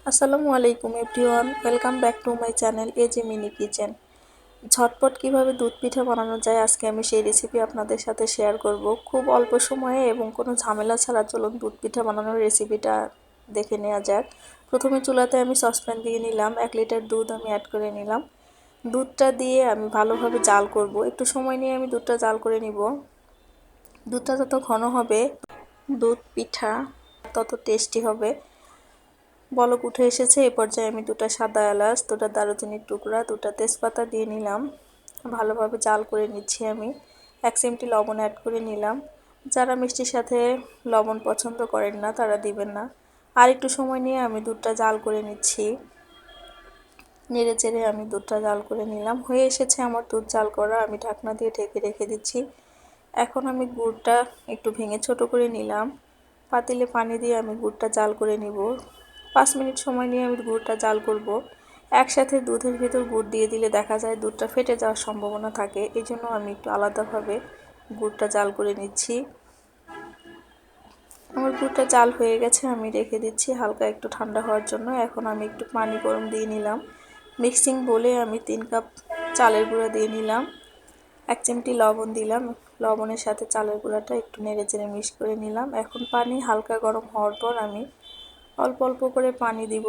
আসসালামু আলাইকুম everyone, welcome back to my channel A J mini kitchen. ঝটপট কিভাবে দুধ পিঠা বানানো যায় আজকে আমি সেই রেসিপি আপনাদের সাথে শেয়ার করব। খুব অল্প সময়ে এবং কোনো ঝামেলা ছাড়া চলুন দুধ পিঠা বানানোর রেসিপিটা দেখে নেওয়া যাক। প্রথমে চুলাতে আমি সসপ্যান দিয়ে নিলাম, 1 লিটার দুধ আমি অ্যাড করে নিলাম। দুধটা দিয়ে আমি ভালোভাবে জাল করব, একটু সময় নিয়ে আমি দুধটা জাল করে নিব। দুধটা যত ঘন হবে দুধ পিঠা তত টেস্টি হবে। বলক উঠে এসেছে, এই পর্যায়ে আমি 2টা সাদা এলাচ, 2টা দারুচিনির টুকরা, 2টা তেজপাতা দিয়ে নিলাম। ভালোভাবে জাল করে নিচ্ছি আমি। 1 চিমটি লবণ অ্যাড করে নিলাম। যারা মিষ্টির সাথে লবণ পছন্দ করেন না তারা দিবেন না। আর একটু সময় নিয়ে আমি দুধটা জাল করে নিচ্ছি। নেড়ে চেড়ে আমি দুধটা জাল করে নিলাম। হয়ে এসেছে আমার দুধ জাল করা, আমি ঢাকনা দিয়ে ঢেকে রেখে দিচ্ছি। এখন আমি গুড়টা একটু ভেঙে ছোট করে নিলাম। পাতিলে পানি দিয়ে আমি গুড়টা জাল করে নিব। 5 মিনিট সময় নিয়ে আমি গুড়টা জাল করব। একসাথে দুধের ভিতর গুড় দিয়ে দিলে দেখা যায় দুধটা ফেটে যাওয়ার সম্ভাবনা থাকে, এই জন্য আমি একটু আলাদাভাবে গুড়টা জাল করে নিচ্ছি। আমার গুড়টা জাল হয়ে গেছে, আমি রেখে দিচ্ছি হালকা একটু ঠান্ডা হওয়ার জন্য। এখন আমি একটু পানি গরম দিয়ে নিলাম। মিক্সিং বলে আমি 3 কাপ চালের গুঁড়া দিয়ে নিলাম। 1 চিমটি লবণ দিলাম। লবণের সাথে চালের গুঁড়াটা একটু নেড়ে চেড়ে মিক্স করে নিলাম। এখন পানি হালকা গরম হওয়ার পর আমি অল্প অল্প করে পানি দিব,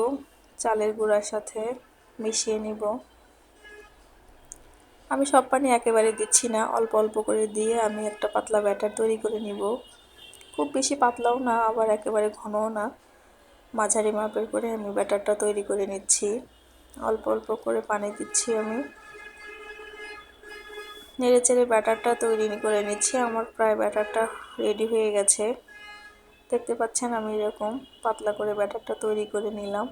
চালের গুঁড়ার সাথে মিশিয়ে নিব। আমি সব পানি একেবারে দিচ্ছি না, অল্প অল্প করে দিয়ে আমি একটা পাতলা ব্যাটার তৈরি করে নিব। খুব বেশি পাতলাও না, আবার একেবারে ঘনও না, মাঝারি মাপের করে আমি ব্যাটারটা তৈরি করে নিচ্ছি। অল্প অল্প করে পানি দিচ্ছি আমি। নেড়ে চেড়ে ব্যাটারটা তৈরি করে নিচ্ছি। আমার প্রায় ব্যাটারটা রেডি হয়ে গেছে। দেখতে পাচ্ছেন আমি এরকম পাতলা করে ব্যাটারটা তৈরি করে নিলাম।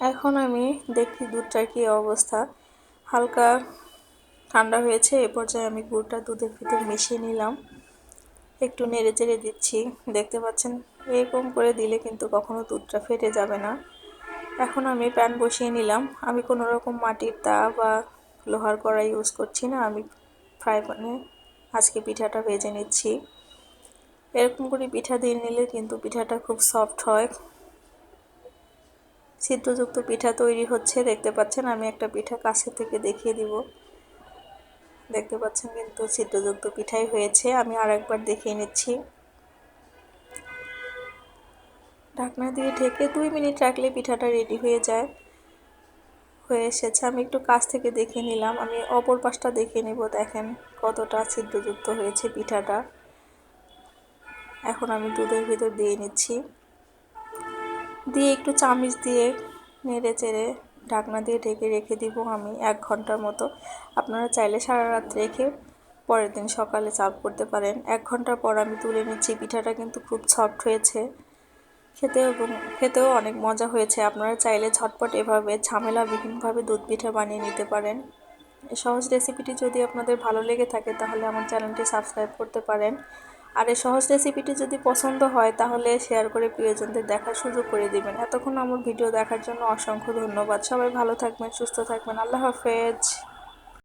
এখন আমি দেখি দুধটার কি অবস্থা। হালকা ঠান্ডা হয়েছে, এ পর্যায়ে আমি গুড়টা দুধের ভিতর মিশিয়ে নিলাম। একটু নেড়ে চেড়ে দিচ্ছি। দেখতে পাচ্ছেন এরকম করে দিলে কিন্তু কখনো দুধটা ফেটে যাবে না। এখন আমি প্যান বসিয়ে নিলাম। আমি কোনো রকম মাটির তাওয়া বা লোহার কড়াই ইউজ করছি না, আমি ফ্রাই প্যানে আজকে পিঠাটা ভেজে নিচ্ছি। এরকম করে পিঠা দিয়ে নিলে কিন্তু পিঠাটা খুব সফট হয়। ছিদ্রযুক্ত পিঠা তৈরি হচ্ছে, দেখতে পাচ্ছেন। আমি একটা পিঠা কাছে থেকে দেখিয়ে দিব। দেখতে পাচ্ছেন কিন্তু ছিদ্রযুক্ত পিঠাই হয়েছে। আমি আরেকবার দেখিয়ে নিচ্ছি। ঢাকনা দিয়ে ঢেকে 2 মিনিট রাখলে পিঠাটা রেডি হয়ে যায়। হয়ে এসেছে, আমি একটু কাছ থেকে দেখে নিলাম। আমি অপর পাশটা দেখে নিব, দেখেন কতটা ছিদ্রযুক্ত হয়েছে পিঠাটা। এখন আমি দুধের ভিতর দিয়ে নিচ্ছি, দিয়ে একটু চামচ দিয়ে নেড়ে চেড়ে ঢাকনা দিয়ে ঢেকে রেখে দিব আমি 1 ঘন্টার মতো। আপনারা চাইলে সারা রাত রেখে পরের দিন সকালে সার্ভ করতে পারেন। 1 ঘন্টা পর আমি তুলে নিচ্ছি। পিঠাটা কিন্তু খুব সফট হয়েছে, খেতেও অনেক মজা হয়েছে। আপনারা চাইলে ঝটপট এভাবে ঝামেলাবিহীনভাবে দুধ পিঠা বানিয়ে নিতে পারেন। এই সহজ রেসিপিটি যদি আপনাদের ভালো লেগে থাকে তাহলে আমার চ্যানেলটি সাবস্ক্রাইব করতে পারেন। আর এই সহজ রেসিপিটি যদি পছন্দ হয় তাহলে শেয়ার করে প্রিয়জনদের দেখার সুযোগ করে দিবেন। এতক্ষণ আমার ভিডিও দেখার জন্য অসংখ্য ধন্যবাদ। সবাই ভালো থাকবেন, সুস্থ থাকবেন। আল্লাহ হাফেজ।